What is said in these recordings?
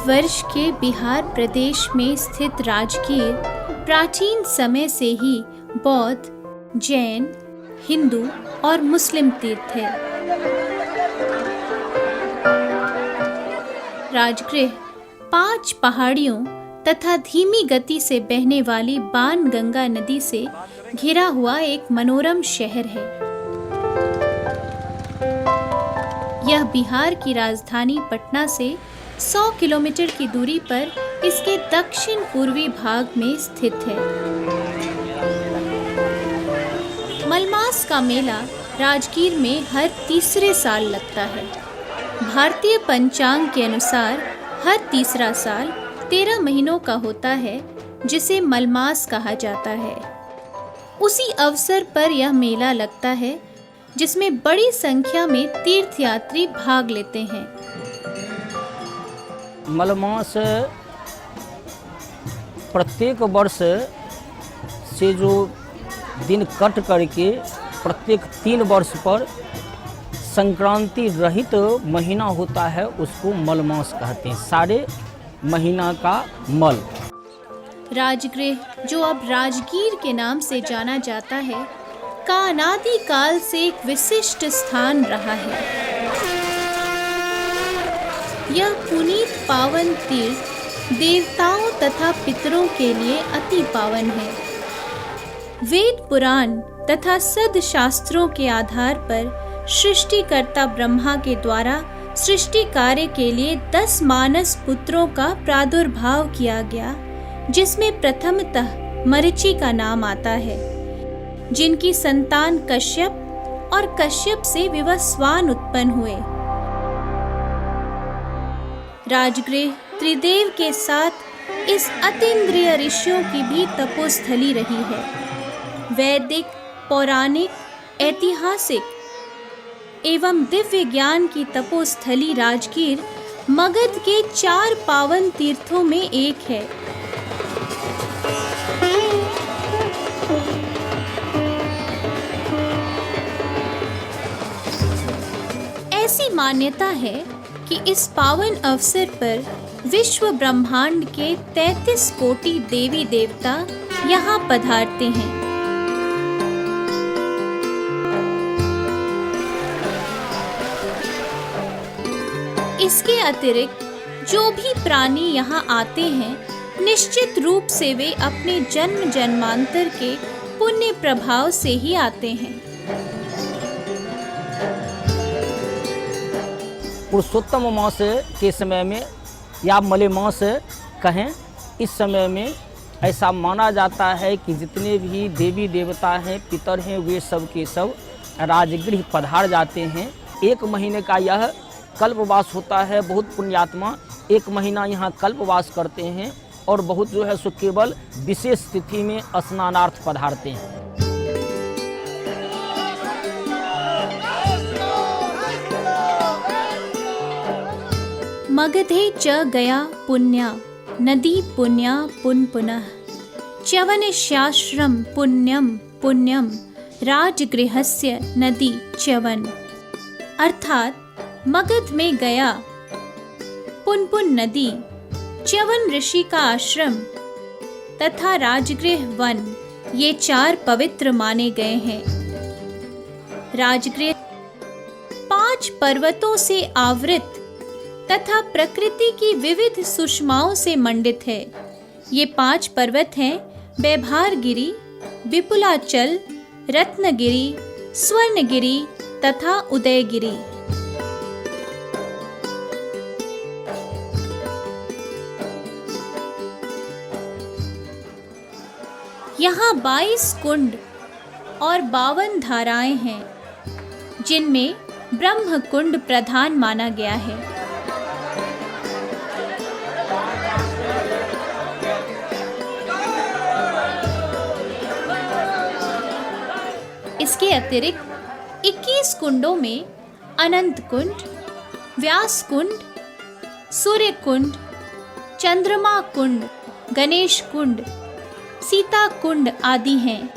भारतवर्ष के बिहार प्रदेश में स्थित राजगीर प्राचीन समय से ही बौद्ध, जैन, हिंदू और मुस्लिम तीर्थ है। राजगृह 5 पहाड़ियों तथा धीमी गति से बहने वाली बाणगंगा नदी से घिरा हुआ एक मनोरम शहर है। यह बिहार की राजधानी पटना से 100 किलोमीटर की दूरी पर इसके दक्षिण पूर्वी भाग में स्थित है। मलमास का मेला राजगीर में हर तीसरे साल लगता है। भारतीय पंचांग के अनुसार हर तीसरा साल 13 महीनों का होता है, जिसे मलमास कहा जाता है। उसी अवसर पर यह मेला लगता है जिसमें बड़ी संख्या में तीर्थयात्री भाग लेते हैं। मलमास प्रत्येक वर्ष से जो दिन कट करके प्रत्येक 3 वर्ष पर संक्रांति रहित महीना होता है, उसको मलमास कहते हैं। सारे महीना का मल। राजगृह, जो अब राजगीर के नाम से जाना जाता है, का अनादि काल से एक विशिष्ट स्थान रहा है। यह पुनीत पावन तीर्थ देवताओं तथा पितरों के लिए अति पावन है। वेद पुराण तथा सद शास्त्रों के आधार पर सृष्टिकर्ता ब्रह्मा के द्वारा सृष्टि कार्य के लिए 10 मानस पुत्रों का प्रादुर्भाव किया गया, जिसमें प्रथमतः मरीचि का नाम आता है, जिनकी संतान कश्यप और कश्यप से विवस्वान उत्पन्न हुए। राजगृह त्रिदेव के साथ इस अतीन्द्रिय ऋषियों की भी तपोस्थली रही है। वैदिक, पौराणिक, ऐतिहासिक एवं दिव्य ज्ञान की तपोस्थली राजगीर मगध के 4 पावन तीर्थों में एक है। ऐसी मान्यता है कि इस पावन अवसर पर विश्व ब्रह्मांड के 33 कोटि देवी देवता यहाँ पधारते हैं। इसके अतिरिक्त जो भी प्राणी यहाँ आते हैं, निश्चित रूप से वे अपने जन्म जन्मांतर के पुण्य प्रभाव से ही आते हैं। पुरुषोत्तम मास के समय में या मलेमास कहें, इस समय में ऐसा माना जाता है कि जितने भी देवी देवता हैं, पितर हैं, वे सब के सब राजगृह पधार जाते हैं। 1 महीने का यह कल्पवास होता है। बहुत पुण्यात्मा 1 महीना यहाँ कल्पवास करते हैं और बहुत जो है सो केवल विशेष तिथि में स्नानार्थ पधारते हैं। मगधे च गया पुण्या नदी पुण्या पुनः च्यवनस्याश्रम पुण्यम पुण्यम राजगृहस्य नदी च्यवन। अर्थात मगध में गया, पुनपुन नदी, च्यवन ऋषि का आश्रम तथा राजगृह वन, ये 4 पवित्र माने गए हैं। राजगृह 5 पर्वतों से आवृत तथा प्रकृति की विविध सुषमाओं से मंडित है। ये 5 पर्वत हैं: वैभारगिरी, विपुलाचल, रत्नगिरी, स्वर्णगिरी तथा उदयगिरी। यहाँ 22 कुंड और 52 धाराएं हैं, जिनमें ब्रह्म कुंड प्रधान माना गया है। इसके अतिरिक्त 21 कुंडों में अनंत कुंड, व्यास कुंड, सूर्य कुंड, चंद्रमा कुंड, गणेश कुंड, सीता कुंड आदि हैं,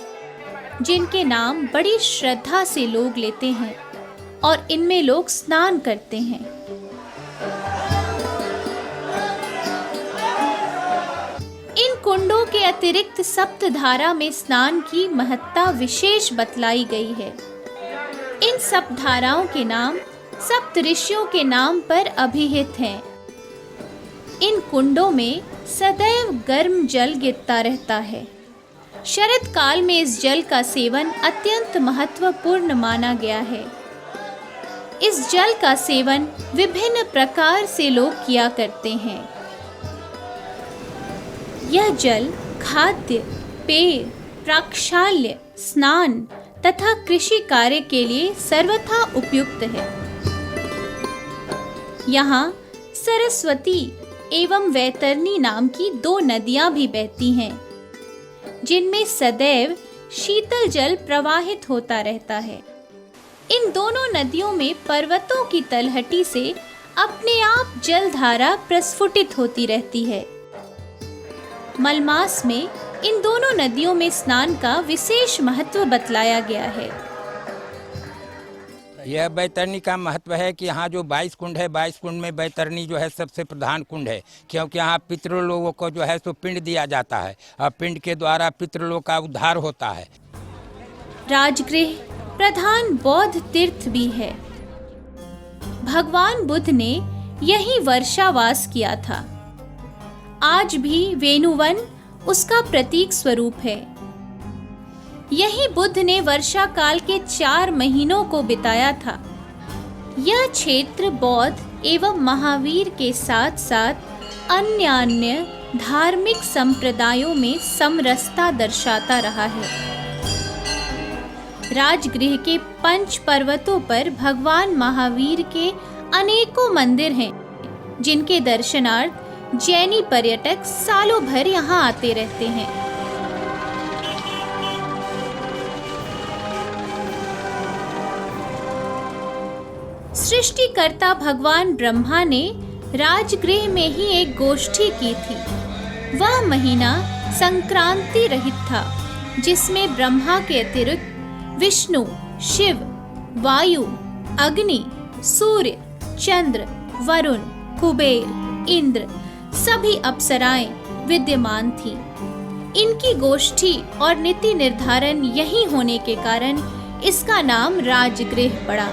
जिनके नाम बड़ी श्रद्धा से लोग लेते हैं और इनमें लोग स्नान करते हैं। कुंडों के अतिरिक्त सप्तधारा में स्नान की महत्ता विशेष बतलाई गई है। इन सप्तधाराओं के नाम सप्त ऋषियों के नाम पर अभिहित हैं। इन कुंडों में सदैव गर्म जल गिरता रहता है। शरद काल में इस जल का सेवन अत्यंत महत्वपूर्ण माना गया है। इस जल का सेवन विभिन्न प्रकार से लोग किया करते हैं। यह जल खाद्य, पेय, प्राक्षाल्य, स्नान तथा कृषि कार्य के लिए सर्वथा उपयुक्त है। यहाँ सरस्वती एवं वैतरणी नाम की 2 नदियां भी बहती हैं, जिनमें सदैव शीतल जल प्रवाहित होता रहता है। इन दोनों नदियों में पर्वतों की तलहटी से अपने आप जलधारा प्रस्फुटित होती रहती है। मलमास में इन दोनों नदियों में स्नान का विशेष महत्व बतलाया गया है। यह बैतरणी का महत्व है कि यहाँ जो 22 कुंड है, 22 कुंड में बैतरणी जो है सबसे प्रधान कुंड है, क्योंकि यहाँ पितृलोगों को जो है सो पिंड दिया जाता है और पिंड के द्वारा पितृलोक का उद्धार होता है। राजगृह प्रधान बौद्ध तीर्थ भी है। भगवान बुद्ध ने यहीं वर्षावास किया था। आज भी वेणुवन उसका प्रतीक स्वरूप है। यही बुद्ध ने वर्षा काल के 4 महीनों को बिताया था। यह क्षेत्र बौद्ध एवं महावीर के साथ साथ अन्य धार्मिक संप्रदायों में समरसता दर्शाता रहा है। राजगृह के 5 पर्वतों पर भगवान महावीर के अनेकों मंदिर हैं, जिनके दर्शनार्थ जैनी पर्यटक सालों भर यहाँ आते रहते हैं। सृष्टिकर्ता भगवान ब्रह्मा ने राजगृह में ही एक गोष्ठी की थी। वह महीना संक्रांति रहित था, जिसमें ब्रह्मा के अतिरिक्त विष्णु, शिव, वायु, अग्नि, सूर्य, चंद्र, वरुण, कुबेर, इंद्र सभी अप्सराएं विद्यमान थीं। इनकी गोष्ठी और नीति निर्धारण यही होने के कारण इसका नाम राजगृह पड़ा।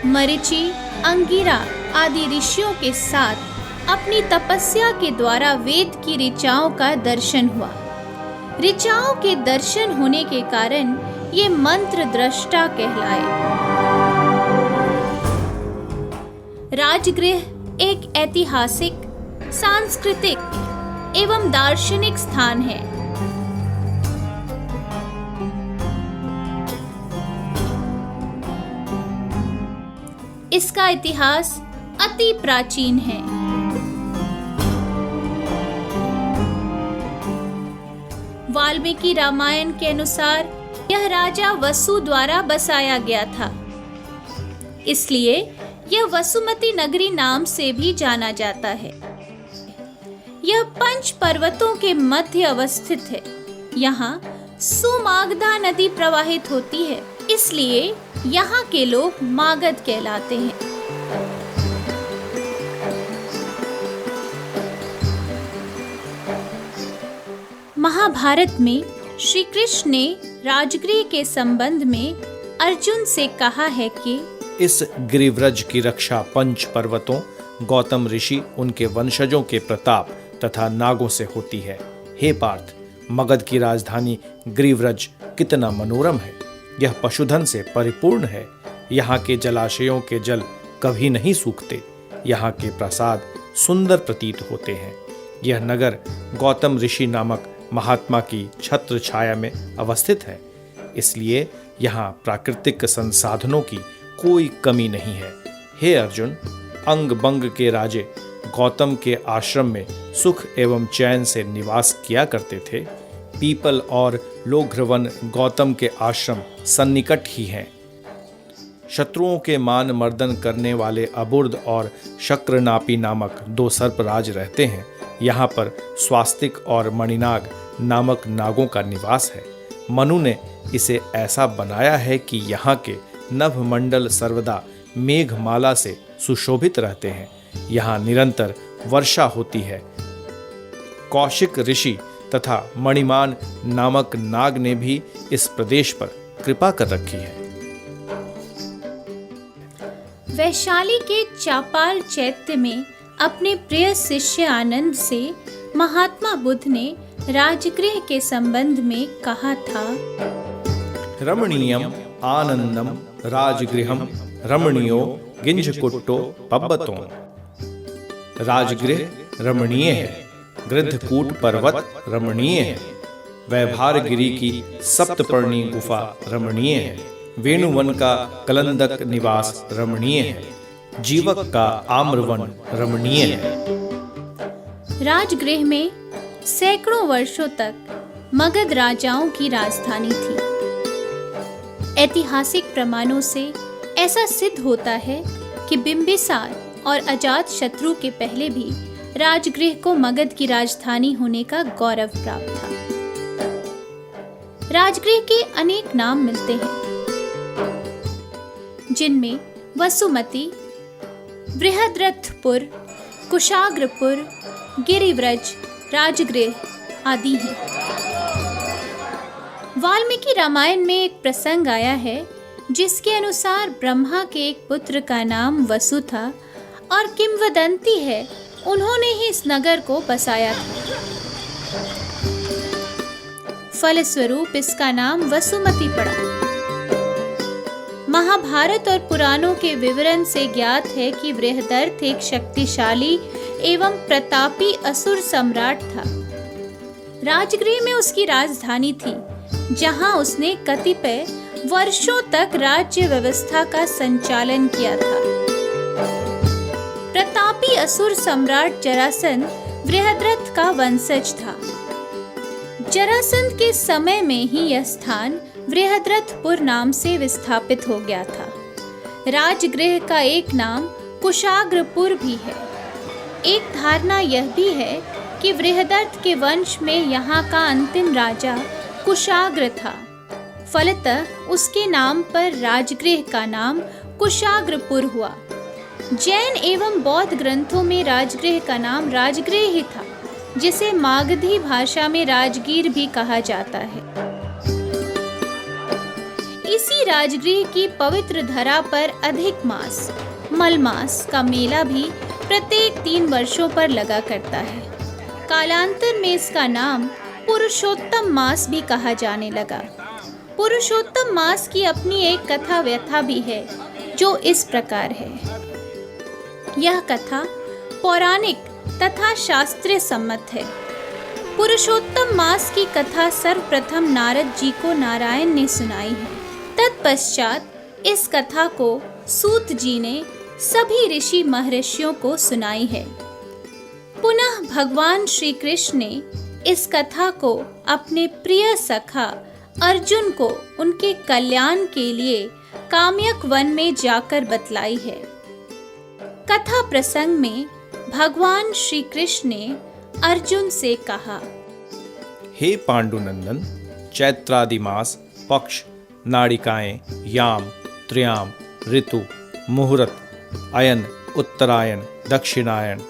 मरीचि, अंगिरा आदि ऋषियों के साथ अपनी तपस्या के द्वारा वेद की ऋचाओं का दर्शन हुआ। ऋचाओं के दर्शन होने के कारण ये मंत्र दृष्टा कहलाए। राजगृह एक ऐतिहासिक, सांस्कृतिक एवं दार्शनिक स्थान है। इसका इतिहास अति प्राचीन है। वाल्मीकि रामायण के अनुसार यह राजा वसु द्वारा बसाया गया था, इसलिए यह वसुमती नगरी नाम से भी जाना जाता है। यह 5 पर्वतों के मध्य अवस्थित है। यहाँ सुमागधा नदी प्रवाहित होती है, इसलिए यहाँ के लोग मागध कहलाते हैं। महाभारत में श्री कृष्ण ने राजगृह के संबंध में अर्जुन से कहा है कि इस गिरिव्रज की रक्षा 5 पर्वतों, गौतम ऋषि, उनके वंशजों के प्रताप तथा नागों से होती है। हे पार्थ, मगध की राजधानी गिरिव्रज कितना मनोरम है। यह पशुधन से परिपूर्ण है। यहाँ के जलाशयों के जल कभी नहीं सूखते। यहाँ के प्रासाद सुंदर प्रतीत होते हैं। यह नगर गौतम ऋषि नामक महात्मा की छत्र छाया में अवस्थित है, इसलिए यहाँ प्राकृतिक संसाधनों की कोई कमी नहीं है। हे अर्जुन, अंग बंग के राजे गौतम के आश्रम में सुख एवं चैन से निवास किया करते थे। पीपल और लोघ्रवन गौतम के आश्रम सन्निकट ही हैं। शत्रुओं के मान मर्दन करने वाले अबुर्द और शक्रनापी नामक 2 सर्पराज रहते हैं। यहाँ पर स्वास्तिक और मणिनाग नामक नागों का निवास है। मनु ने इसे ऐसा बनाया है कि यहाँ के नभमंडल सर्वदा मेघमाला से सुशोभित रहते हैं। यहाँ निरंतर वर्षा होती है। कौशिक ऋषि तथा मणिमान नामक नाग ने भी इस प्रदेश पर कृपा कर रखी है। वैशाली के चापाल चैत्य में अपने प्रिय शिष्य आनंद से महात्मा बुद्ध ने राजगृह के संबंध में कहा था, रमणीयम आनंदम राजगृहम रमणीयो गिंजकुट्टो पब्बतो। राजगृह रमणीय है, गृद्धकूट पर्वत रमणीय है, वैभारगिरी की सप्तपर्णी गुफा रमणीय है, वेणुवन का कलंदक निवास रमणीय है, जीवक का आम्रवन रमणीय है। राजगृह में सैकड़ों वर्षों तक मगध राजाओं की राजधानी थी। ऐतिहासिक प्रमाणों से ऐसा सिद्ध होता है कि बिंबिसार और अजात शत्रु के पहले भी राजगृह को मगध की राजधानी होने का गौरव प्राप्त था। राजगृह के अनेक नाम मिलते हैं, जिनमें वसुमती, बृहद्रथपुर, कुशाग्रपुर, गिरिव्रज, राजगृह आदि हैं। वाल्मीकि रामायण में एक प्रसंग आया है जिसके अनुसार ब्रह्मा के एक पुत्र का नाम वसु था और किंवदंती है उन्होंने ही इस नगर को बसाया था। फलस्वरूप इसका नाम वसुमती पड़ा। महाभारत और पुराणों के विवरण से ज्ञात है कि बृहदर्थ एक शक्तिशाली एवं प्रतापी असुर सम्राट था। राजगृह में उसकी राजधानी थी, जहां उसने कतिपय वर्षों तक राज्य व्यवस्था का संचालन किया था। प्रतापी असुर सम्राट जरासंध बृहद्रथ का वंशज था। जरासंध के समय में ही यह स्थान बृहद्रथपुर नाम से विस्थापित हो गया था। राजगृह का एक नाम कुशाग्रपुर भी है। एक धारणा यह भी है कि बृहदर्थ के वंश में यहाँ का अंतिम राजा कुशाग्र था। फलतः उसके नाम पर राजगृह का नाम कुशाग्रपुर हुआ। जैन एवं बौद्ध ग्रंथों में राजगृह का नाम राजगृह ही था, जिसे मागधी भाषा में राजगीर भी कहा जाता है। इसी राजगृह की पवित्र धरा पर अधिक मास, मलमास का मेला भी प्रत्येक 3 वर्षों पर लगा करता है। कालांतर में इसका नाम पुरुषोत्तम मास भी कहा जाने लगा। पुरुषोत्तम मास की अपनी एक कथा व्यथा भी है, जो इस प्रकार है। यह कथा पौराणिक तथा शास्त्रीय सम्मत है। पुरुषोत्तम मास की कथा सर्वप्रथम नारद जी को नारायण ने सुनाई है। तत्पश्चात इस कथा को सूत जी ने सभी ऋषि महर्षियों को सुनाई है। पुनः भगवान श्री कृष्ण ने इस कथा को अपने प्रिय सखा अर्जुन को उनके कल्याण के लिए काम्यक वन में जाकर बतलाई है। कथा प्रसंग में भगवान श्री कृष्ण ने अर्जुन से कहा, हे पांडुनंदन, चैत्रादि मास, पक्ष, नाड़िकाएं, याम, त्र्याम, ऋतु, मुहूर्त, अयन, उत्तरायण, दक्षिणायन,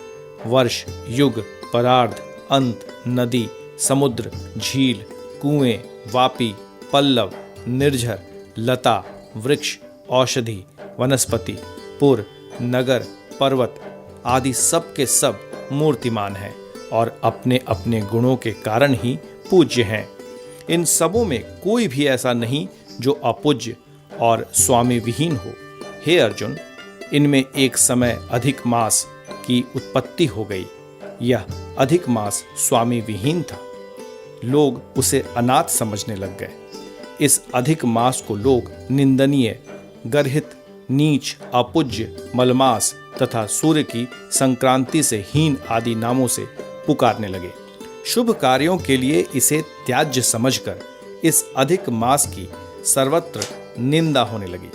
वर्ष, युग, परार्ध, अंत, नदी, समुद्र, झील, कुएं, वापी, पल्लव, निर्झर, लता, वृक्ष, औषधि, वनस्पति, पुर, नगर, पर्वत आदि सब के सब मूर्तिमान हैं और अपने अपने गुणों के कारण ही पूज्य हैं। इन सबों में कोई भी ऐसा नहीं जो अपूज्य और स्वामी विहीन हो। हे अर्जुन, इनमें एक समय अधिक मास की उत्पत्ति हो गई। यह अधिक मास स्वामी विहीन था। लोग उसे अनाथ समझने लग गए। इस अधिक मास को लोग निंदनीय, गर्हित, नीच, अपूज्य, मलमास तथा सूर्य की संक्रांति से हीन आदि नामों से पुकारने लगे। शुभ कार्यों के लिए इसे त्याज्य समझकर इस अधिक मास की सर्वत्र निंदा होने लगी।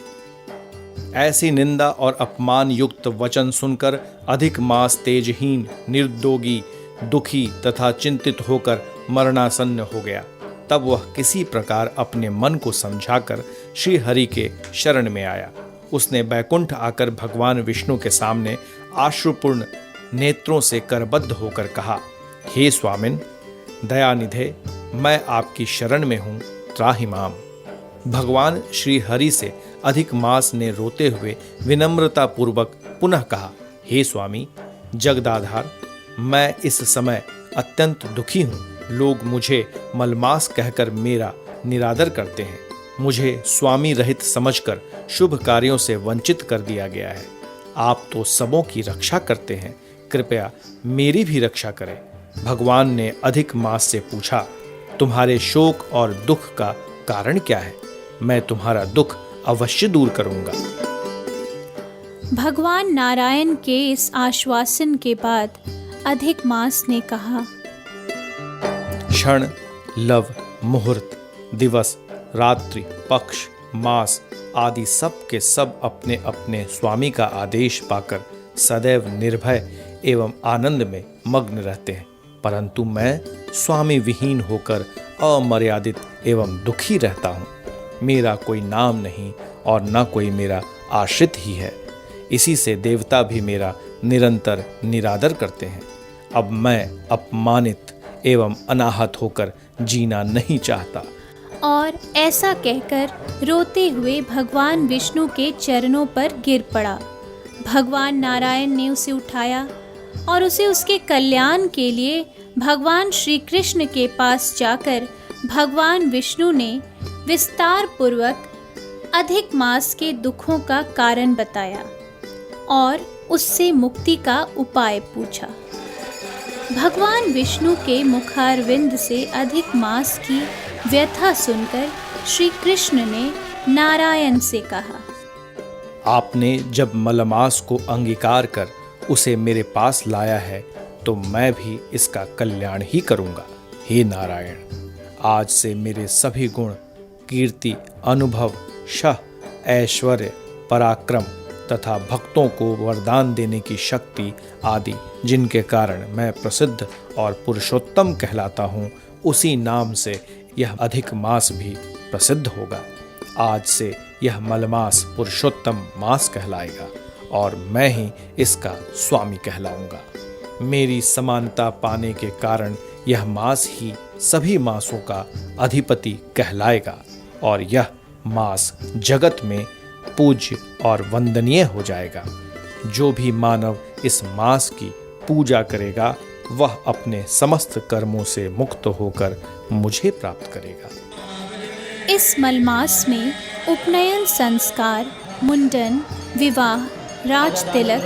ऐसी निंदा और अपमान युक्त वचन सुनकर अधिक मास तेजहीन, निर्दोगी, दुखी तथा चिंतित होकर मरणासन्न हो गया। तब वह किसी प्रकार अपने मन को समझाकर श्री हरि के शरण में आया। उसने बैकुंठ आकर भगवान विष्णु के सामने आश्रुपूर्ण नेत्रों से करबद्ध होकर कहा, हे स्वामिन, दयानिधे, मैं आपकी शरण में हूँ, त्राहिमाम। भगवान श्री हरि से अधिक मास ने रोते हुए विनम्रता पूर्वक पुनः कहा, हे स्वामी जगदाधार, मैं इस समय अत्यंत दुखी हूँ। लोग मुझे मलमास कहकर मेरा निरादर करते हैं। मुझे स्वामी रहित समझकर शुभ कार्यों से वंचित कर दिया गया है। आप तो सबों की रक्षा करते हैं, कृपया मेरी भी रक्षा करें। भगवान ने अधिक मास से पूछा, तुम्हारे शोक और दुख का कारण क्या है? मैं तुम्हारा दुख अवश्य दूर करूंगा। भगवान नारायण के इस आश्वासन के बाद अधिक मास ने कहा, क्षण, लव, मुहूर्त, दिवस, रात्रि, पक्ष, मास आदि सब के सब अपने अपने स्वामी का आदेश पाकर सदैव निर्भय एवं आनंद में मग्न रहते हैं, परंतु मैं स्वामी विहीन होकर अमर्यादित एवं दुखी रहता हूँ। मेरा कोई नाम नहीं और न कोई मेरा आश्रित ही है। इसी से देवता भी मेरा निरंतर निरादर करते हैं। अब मैं अपमानित एवं अनाहत होकर जीना नहीं चाहता। और ऐसा कहकर रोते हुए भगवान विष्णु के चरणों पर गिर पड़ा। भगवान नारायण ने उसे उठाया और उसे उसके कल्याण के लिए भगवान श्री कृष्ण के पास जाकर भगवान विष्णु ने विस्तार पूर्वक अधिक मास के दुखों का कारण बताया और उससे मुक्ति का उपाय पूछा। भगवान विष्णु के मुखारविंद से अधिक मास की व्यथा सुनकर श्री कृष्ण ने नारायण से कहा, आपने जब मलमास को अंगीकार कर उसे मेरे पास लाया है तो मैं भी इसका कल्याण ही करूंगा। हे नारायण, आज से मेरे सभी गुण, कीर्ति, अनुभव, शह, ऐश्वर्य, पराक्रम तथा भक्तों को वरदान देने की शक्ति आदि जिनके कारण मैं प्रसिद्ध और पुरुषोत्तम कहलाता हूँ, उसी नाम से यह अधिक मास भी प्रसिद्ध होगा। आज से यह मलमास पुरुषोत्तम मास कहलाएगा और मैं ही इसका स्वामी कहलाऊंगा। मेरी समानता पाने के कारण यह मास ही सभी मासों का अधिपति कहलाएगा और यह मास जगत में पूज्य और वंदनीय हो जाएगा। जो भी मानव इस मास की पूजा करेगा वह अपने समस्त कर्मों से मुक्त होकर मुझे प्राप्त करेगा। इस मलमास में उपनयन संस्कार, मुंडन, विवाह, राज तिलक,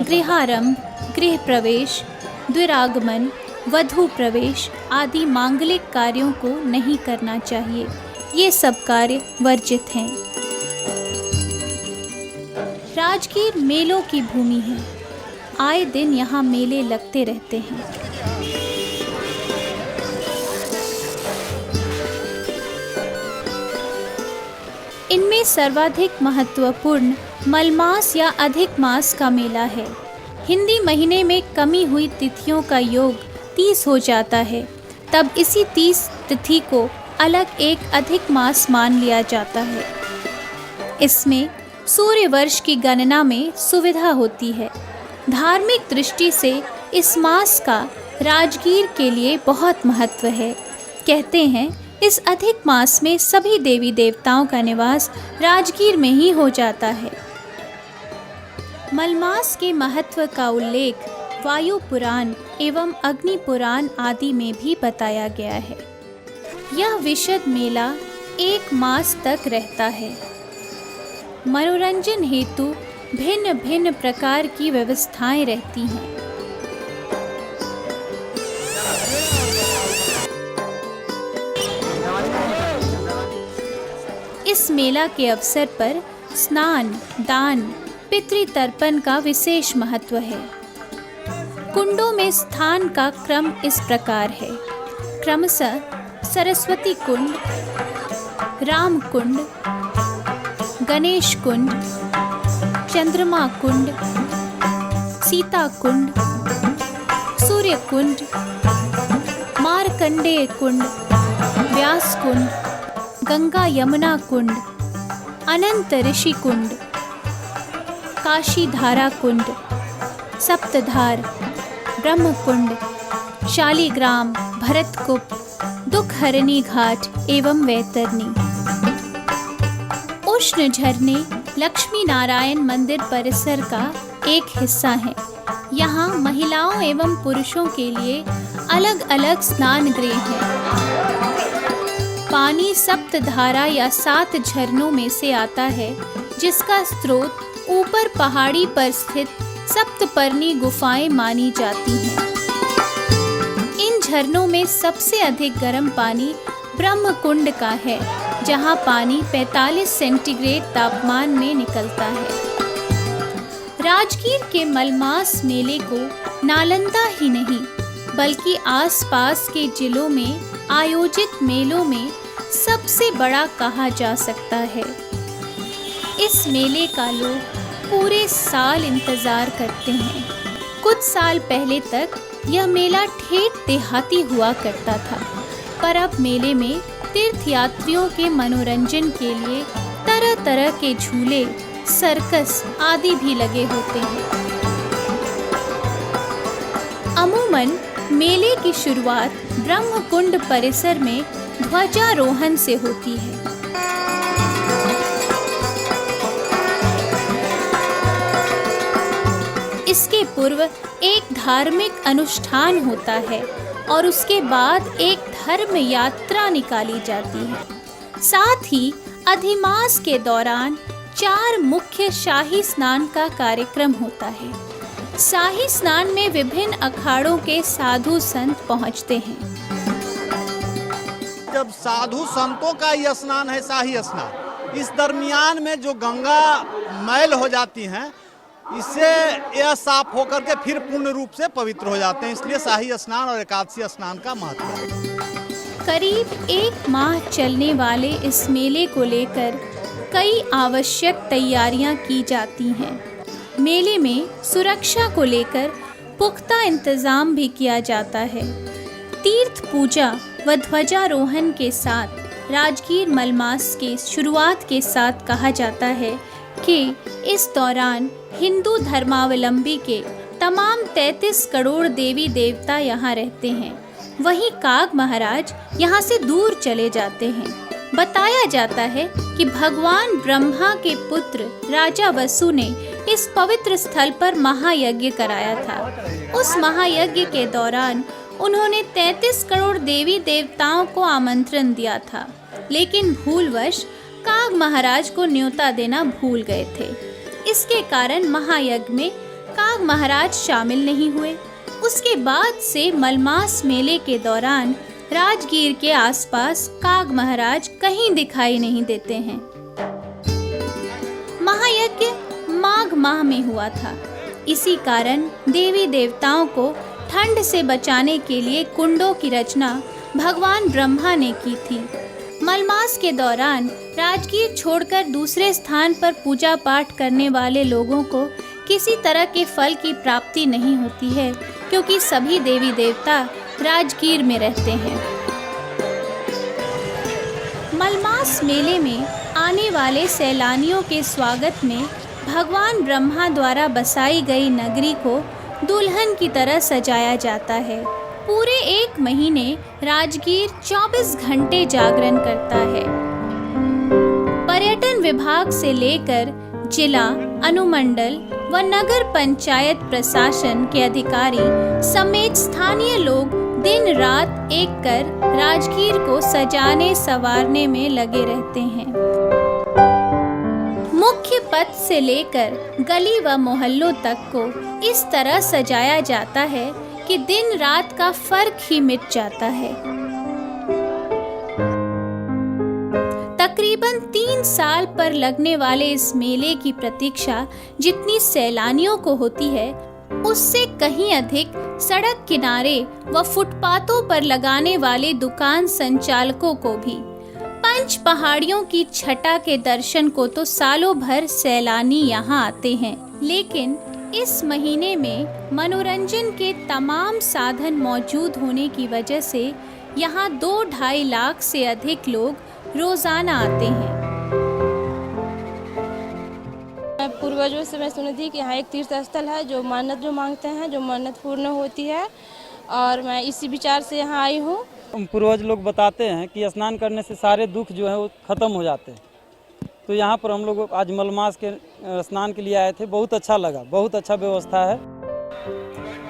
गृहारंभ, गृह प्रवेश, द्विरागमन, वधू प्रवेश आदि मांगलिक कार्यों को नहीं करना चाहिए। ये सब कार्य वर्जित हैं। राजगीर मेलों की भूमि है। आए दिन यहाँ मेले लगते रहते हैं। इनमें सर्वाधिक महत्वपूर्ण मलमास या अधिक मास का मेला है। हिंदी महीने में कमी हुई तिथियों का योग 30 हो जाता है, तब इसी 30 तिथि को अलग एक अधिक मास मान लिया जाता है। इसमें सूर्य वर्ष की गणना में सुविधा होती है। धार्मिक दृष्टि से इस मास का राजगीर के लिए बहुत महत्व है। कहते हैं इस अधिक मास में सभी देवी देवताओं का निवास राजगीर में ही हो जाता है। मलमास के महत्व का उल्लेख वायु पुराण एवं अग्नि पुराण आदि में भी बताया गया है। यह विशद मेला 1 मास तक रहता है। मनोरंजन हेतु भिन्न भिन्न प्रकार की व्यवस्थाएं रहती हैं। इस मेला के अवसर पर स्नान, दान, पितृतर्पण का विशेष महत्व है। कुंडों में स्थान का क्रम इस प्रकार है। क्रमशः सरस्वती कुंड, राम कुंड, गणेश कुंड, चंद्रमा कुंड, सीता कुंड, सूर्य कुंड, मार्कंडेय कुंड, व्यास कुंड, गंगा यमुना कुंड, अनंत ऋषि कुंड, काशी धारा कुंड, सप्तधार, ब्रह्म कुंड, शालिग्राम, भरतकूप, दुखहरणी घाट एवं वैतरणी। उष्ण झरने लक्ष्मी नारायण मंदिर परिसर का एक हिस्सा है। यहाँ महिलाओं एवं पुरुषों के लिए अलग अलग स्नान गृह हैं। पानी सप्तधारा या 7 झरनों में से आता है, जिसका स्रोत ऊपर पहाड़ी पर स्थित सप्तपर्णी गुफाएं मानी जाती हैं। इन झरनों में सबसे अधिक गर्म पानी ब्रह्म कुंड का है, जहां पानी 45 सेंटीग्रेड तापमान में निकलता है। राजगीर के मलमास मेले को नालंदा ही नहीं बल्कि आसपास के जिलों में आयोजित मेलों में सबसे बड़ा कहा जा सकता है। इस मेले का लोग पूरे साल इंतजार करते हैं। कुछ साल पहले तक यह मेला ठेठ देहाती हुआ करता था, पर अब मेले में तीर्थयात्रियों के मनोरंजन के लिए तरह तरह के झूले, सर्कस आदि भी लगे होते हैं। अमूमन मेले की शुरुआत ब्रह्मकुंड परिसर में ध्वजारोहण से होती है। इसके पूर्व एक धार्मिक अनुष्ठान होता है और उसके बाद एक धर्म यात्रा निकाली जाती है। साथ ही अधिमास के दौरान 4 मुख्य शाही स्नान का कार्यक्रम होता है। शाही स्नान में विभिन्न अखाड़ों के साधु संत पहुंचते हैं। जब साधु संतों का यह स्नान है, शाही स्नान, इस दरमियान में जो गंगा मैल हो जाती हैं, इससे यह साफ होकर के फिर पूर्ण रूप से पवित्र हो जाते हैं। इसलिए शाही स्नान और एकादशी स्नान का महत्व है। करीब 1 माह चलने वाले इस मेले को लेकर कई आवश्यक तैयारियां की जाती हैं। मेले में सुरक्षा को लेकर पुख्ता इंतजाम भी किया जाता है। तीर्थ पूजा व ध्वजारोहण के साथ राजगीर मलमास के शुरुआत के साथ कहा जाता है कि इस दौरान हिंदू धर्मावलंबी के तमाम 33 करोड़ देवी देवता यहाँ रहते हैं। वहीं काग महाराज यहाँ से दूर चले जाते हैं। बताया जाता है कि भगवान ब्रह्मा के पुत्र राजा वसु ने इस पवित्र स्थल पर महायज्ञ कराया था। उस महायज्ञ के दौरान उन्होंने 33 करोड़ देवी देवताओं को आमंत्रण दिया था, लेकिन भूलवश काग महाराज को न्योता देना भूल गए थे। इसके कारण महायज्ञ में काग महाराज शामिल नहीं हुए। उसके बाद से मलमास मेले के दौरान राजगीर के आसपास काग महाराज कहीं दिखाई नहीं देते हैं। महायज्ञ माघ माह में हुआ था। इसी कारण देवी देवताओं को ठंड से बचाने के लिए कुंडों की रचना भगवान ब्रह्मा ने की थी। मलमास के दौरान राजगीर छोड़कर दूसरे स्थान पर पूजा पाठ करने वाले लोगों को किसी तरह के फल की प्राप्ति नहीं होती है, क्योंकि सभी देवी देवता राजगीर में रहते हैं। मलमास मेले में आने वाले सैलानियों के स्वागत में भगवान ब्रह्मा द्वारा बसाई गई नगरी को दुल्हन की तरह सजाया जाता है। पूरे 1 महीने राजगीर 24 घंटे जागरण करता है। पर्यटन विभाग से लेकर जिला, अनुमंडल व नगर पंचायत प्रशासन के अधिकारी समेत स्थानीय लोग दिन रात एक कर राजगीर को सजाने संवारने में लगे रहते हैं। मुख्य पथ से लेकर गली व मोहल्लों तक को इस तरह सजाया जाता है कि दिन रात का फर्क ही मिट जाता है। तकरीबन 3 साल पर लगने वाले इस मेले की प्रतीक्षा जितनी सैलानियों को होती है, उससे कहीं अधिक सड़क किनारे व फुटपाथों पर लगाने वाले दुकान संचालकों को भी। पंच पहाड़ियों की छटा के दर्शन को तो सालों भर सैलानी यहाँ आते हैं, लेकिन इस महीने में मनोरंजन के तमाम साधन मौजूद होने की वजह से यहाँ 2-2.5 लाख से अधिक लोग रोजाना आते हैं। पूर्वजों से मैं सुनी थी कि यहाँ एक तीर्थ स्थल है, जो मन्नत जो मांगते हैं, जो मन्नत पूर्ण होती है और मैं इसी विचार से यहाँ आई हूँ। पूर्वज लोग बताते हैं कि स्नान करने से सारे दुख जो है वो ख़त्म हो जाते हैं। तो यहाँ पर हम लोग आज मलमास के स्नान के लिए आए थे, बहुत अच्छा लगा, बहुत अच्छा व्यवस्था है।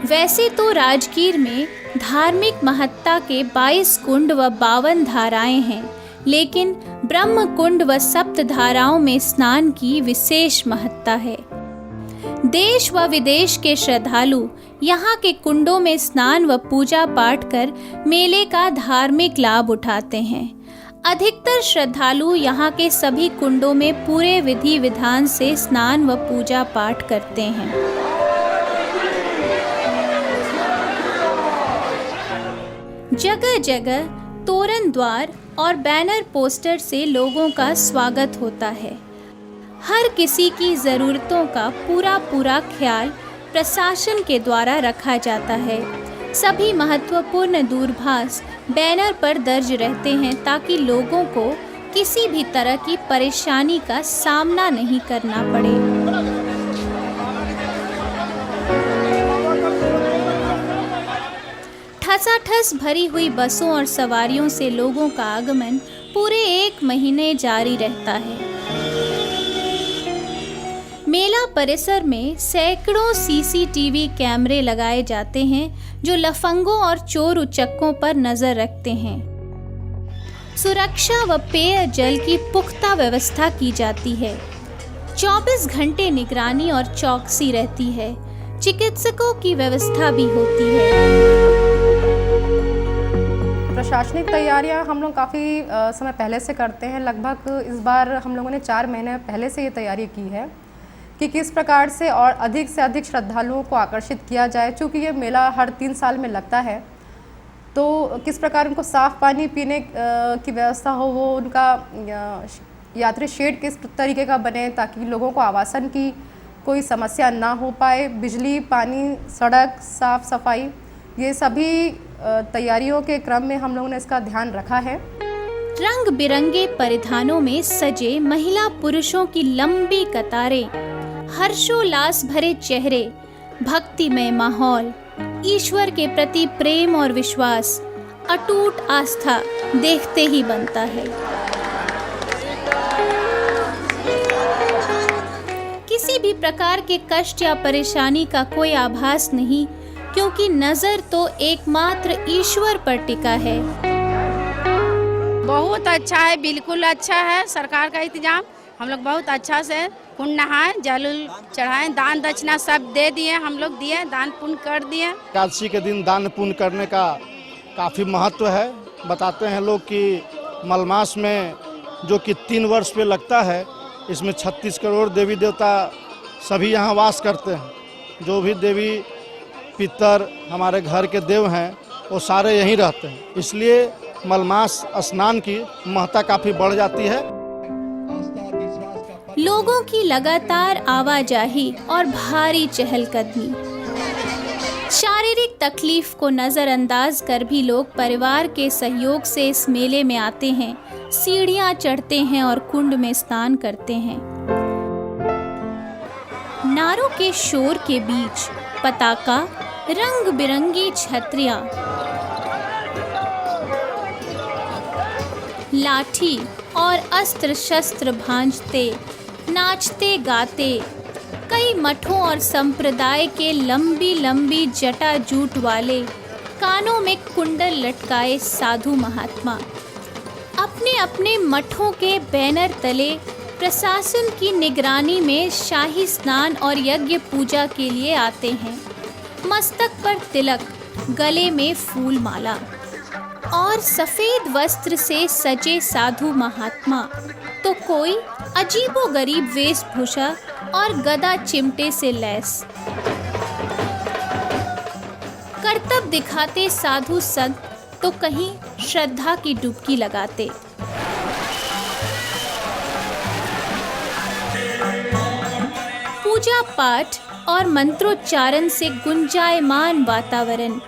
वैसे तो राजगीर में धार्मिक महत्ता के 22 कुंड व 52 धाराएं हैं, लेकिन ब्रह्म कुंड व सप्त धाराओं में स्नान की विशेष महत्ता है। देश व विदेश के श्रद्धालु यहाँ के कुंडों में स्नान व पूजा पाठ कर मेले का धार्मिक लाभ उठाते हैं। अधिकतर श्रद्धालु यहाँ के सभी कुंडों में पूरे विधि विधान से स्नान व पूजा पाठ करते हैं। जगह जगह तोरण द्वार और बैनर पोस्टर से लोगों का स्वागत होता है। हर किसी की ज़रूरतों का पूरा ख्याल प्रशासन के द्वारा रखा जाता है। सभी महत्वपूर्ण दूरभाष बैनर पर दर्ज रहते हैं ताकि लोगों को किसी भी तरह की परेशानी का सामना नहीं करना पड़े। ठसाठस भरी हुई बसों और सवारियों से लोगों का आगमन पूरे 1 महीने जारी रहता है। मेला परिसर में सैकड़ों सीसीटीवी कैमरे लगाए जाते हैं जो लफंगों और चोर उचक्कों पर नजर रखते हैं। सुरक्षा व पेय जल की पुख्ता व्यवस्था की जाती है। 24 घंटे निगरानी और चौकसी रहती है। चिकित्सकों की व्यवस्था भी होती है। प्रशासनिक तैयारियां हम लोग काफ़ी समय पहले से करते हैं। लगभग इस बार हम लोगों ने 4 महीने पहले से ये तैयारी की है कि किस प्रकार से और अधिक से अधिक श्रद्धालुओं को आकर्षित किया जाए। चूँकि ये मेला हर 3 साल में लगता है, तो किस प्रकार उनको साफ़ पानी पीने की व्यवस्था हो, वो उनका यात्री शेड किस तरीके का बने ताकि लोगों को आवासन की कोई समस्या ना हो पाए। बिजली, पानी, सड़क, साफ़ सफाई, ये सभी तैयारियों के क्रम में हम लोगों ने इसका ध्यान रखा है। रंग बिरंगे परिधानों में सजे महिला पुरुषों की लंबी कतारें, हर्षोल्लास भरे चेहरे, भक्तिमय माहौल, ईश्वर के प्रति प्रेम और विश्वास, अटूट आस्था देखते ही बनता है। किसी भी प्रकार के कष्ट या परेशानी का कोई आभास नहीं, क्योंकि नजर तो एकमात्र ईश्वर पर टिका है। बहुत अच्छा है, बिल्कुल अच्छा है। सरकार का इंतजाम हम लोग बहुत अच्छा से कुंड नहाए, जल चढ़ाएं, दान दक्षिणा सब दे दिए, हम लोग दिए, दान पुण्य कर दिए। एकादशी के दिन दान पुण्य करने का काफ़ी महत्व है। बताते हैं लोग कि मलमास में जो कि 3 वर्ष पे लगता है, इसमें 36 करोड़ देवी देवता सभी यहाँ वास करते हैं। जो भी देवी पितर हमारे घर के देव हैं वो सारे यहीं रहते हैं, इसलिए मलमास स्नान की महत्ता काफ़ी बढ़ जाती है। लोगों की लगातार आवाजाही और भारी चहलकदमी, शारीरिक तकलीफ को नज़रअंदाज कर भी लोग परिवार के सहयोग से इस मेले में आते हैं, सीढ़ियाँ चढ़ते हैं और कुंड में स्नान करते हैं। नारों के शोर के बीच पताका, रंग बिरंगी छतरियाँ, लाठी और अस्त्र शस्त्र भांजते, नाचते गाते कई मठों और संप्रदाय के लंबी लंबी जटा जूट वाले, कानों में कुंडल लटकाए साधु महात्मा अपने अपने मठों के बैनर तले प्रशासन की निगरानी में शाही स्नान और यज्ञ पूजा के लिए आते हैं। मस्तक पर तिलक, गले में फूल माला और सफेद वस्त्र से सजे साधु महात्मा, तो कोई अजीबोगरीब वेशभूषा और गदा चिमटे से लैस। करतब दिखाते साधु संत तो कहीं श्रद्धा की डुबकी लगाते। पूजा पाठ और मंत्रोच्चारण से गुंजायमान वातावरण।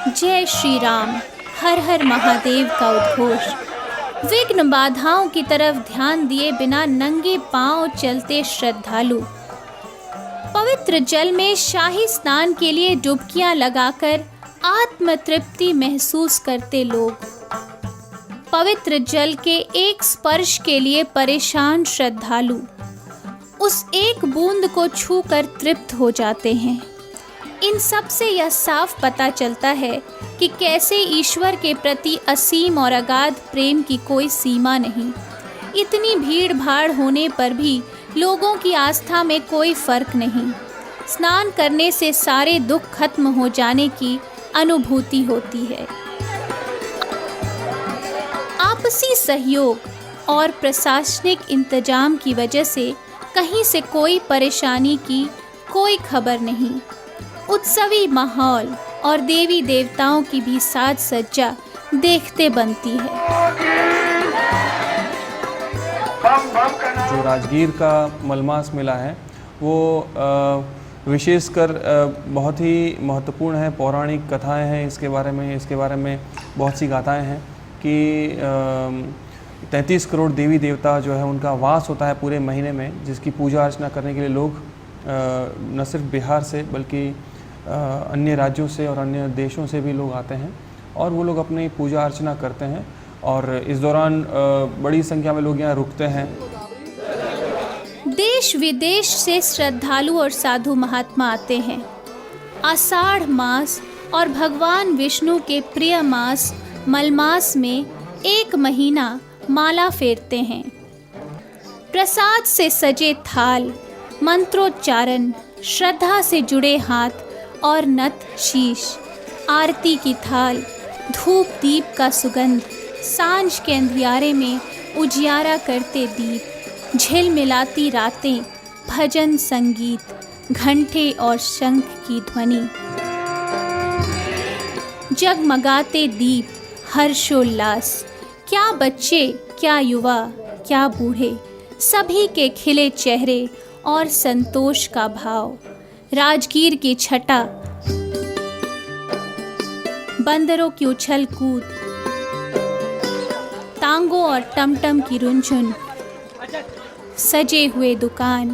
जय श्री राम, हर हर महादेव का उद्घोष। विघ्न बाधाओं की तरफ ध्यान दिए बिना नंगे पांव चलते श्रद्धालु। पवित्र जल में शाही स्नान के लिए डुबकियां लगाकर आत्म तृप्ति महसूस करते लोग पवित्र जल के एक स्पर्श के लिए परेशान श्रद्धालु उस एक बूंद को छूकर तृप्त हो जाते हैं। इन सब से यह साफ पता चलता है कि कैसे ईश्वर के प्रति असीम और अगाध प्रेम की कोई सीमा नहीं। इतनी भीड़ भाड़ होने पर भी लोगों की आस्था में कोई फर्क नहीं। स्नान करने से सारे दुख खत्म हो जाने की अनुभूति होती है। आपसी सहयोग और प्रशासनिक इंतजाम की वजह से कहीं से कोई परेशानी की कोई खबर नहीं। उत्सवी माहौल और देवी देवताओं की भी साज सज्जा देखते बनती है। जो राजगीर का मलमास मेला है वो विशेषकर बहुत ही महत्वपूर्ण है। पौराणिक कथाएं हैं इसके बारे में बहुत सी गाथाएं हैं कि 33 करोड़ देवी देवता जो है उनका वास होता है पूरे महीने में, जिसकी पूजा अर्चना करने के लिए लोग न सिर्फ बिहार से बल्कि अन्य राज्यों से और अन्य देशों से भी लोग आते हैं और वो लोग अपनी पूजा अर्चना करते हैं और इस दौरान बड़ी संख्या में लोग यहाँ रुकते हैं। देश विदेश से श्रद्धालु और साधु महात्मा आते हैं। आषाढ़ मास और भगवान विष्णु के प्रिय मास मलमास में एक महीना माला फेरते हैं। प्रसाद से सजे थाल, मंत्रोच्चारण, श्रद्धा से जुड़े हाथ और नत शीश, आरती की थाल, धूप दीप का सुगंध, सांझ के अंधियारे में उजियारा करते दीप, झिलमिलाती रातें, भजन संगीत, घंटे और शंख की ध्वनि, जगमगाते दीप, हर्षोल्लास। क्या बच्चे, क्या युवा, क्या बूढ़े, सभी के खिले चेहरे और संतोष का भाव। राजगीर की छटा, बंदरों की उछल कूद, तांगों और टमटम की रुनझुन, सजे हुए दुकान,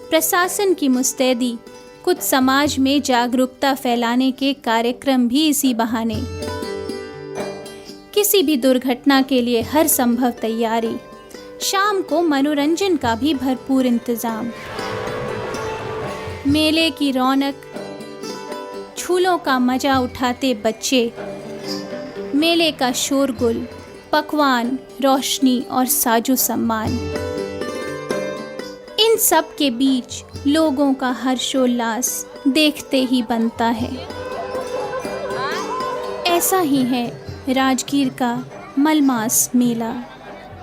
प्रशासन की मुस्तैदी, कुछ समाज में जागरूकता फैलाने के कार्यक्रम भी इसी बहाने। किसी भी दुर्घटना के लिए हर संभव तैयारी। शाम को मनोरंजन का भी भरपूर इंतजाम। मेले की रौनक, झूलों का मजा उठाते बच्चे, मेले का शोरगुल, पकवान, रोशनी और साजो सम्मान। इन सब के बीच लोगों का हर्षोल्लास देखते ही बनता है। ऐसा ही है राजगीर का मलमास मेला।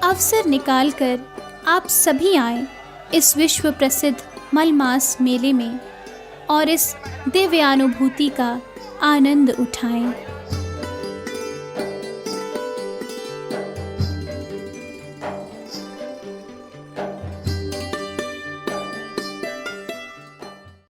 अवसर निकालकर आप सभी आएं इस विश्व प्रसिद्ध मलमास मेले में और इस दिव्य अनुभूति का आनंद उठाएं।